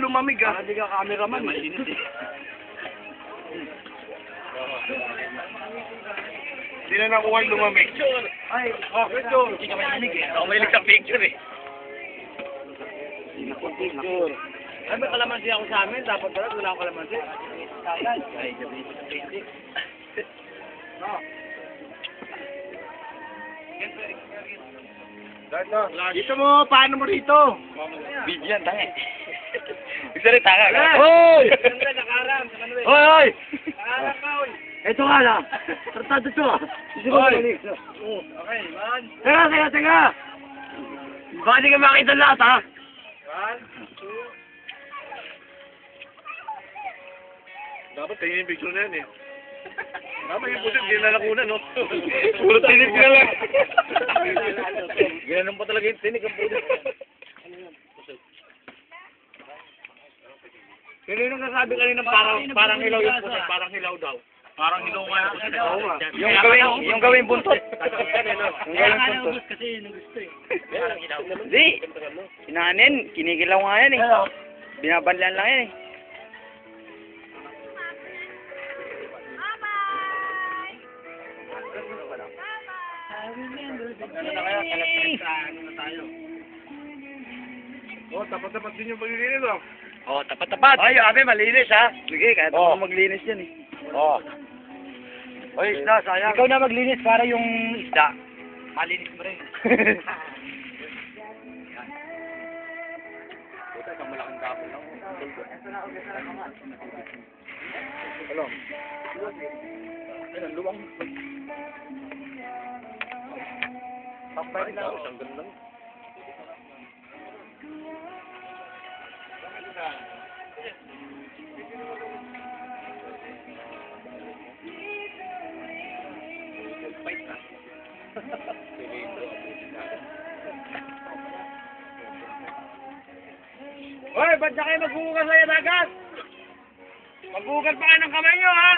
lumamig ah. Hindi ka cameraman. Malinis eh. Hindi na nakuha yung lumamig. Ay, picture. Hindi ka mahilig eh. Ako mahilig sa picture eh. Picture. Ay, may kalamansi ako sa amin. Dapat talaga wala akong kalamansi. Ay, sabihin sa picture. Dito mo, paano mo rito? Bigyan, tangi. Magsalita ka. Hoy! Nakaram. Hoy, hoy! Nakaram ka, oy. Ito nga lang. Tratado ito ah. Hoy! Okay, man. Teka! Baka di ka makita lahat ha? 1, 2. Dapat tingin yung picture na yan eh. Tama yung pusit, ginalakunan no? Puro tinig ka lang. Ginanon pa talaga yung tinig ang pusit. Sino yung nagsasabi kanina parang hilaw yung pusit? Parang hilaw daw. Parang hilaw nga yung pusit. Oo nga. Yung gawing buntot. Yung gawing buntot. Kasi yun ang gusto eh. Hindi. Sinanin. Kinikilaw nga yan eh. Binabanlan lang yan eh. Ano na kaya? Ano na tayo? Oh, tapat-tapat din yung paglilinis oh. Oh, tapat-tapat. Ay, abe, malinis ha. Sige, kahit Oh. ako maglinis yan eh. Oh. Oy, isda, sayang. Ikaw na maglinis para yung isda. Malinis mo rin. Hello. Ayun, luwang. Takbay na. Isang ganun lang. Hoy, ba't na kayo maghuhugas sa dagat? Maghuhugas pa kayo ng kamay nyo ha?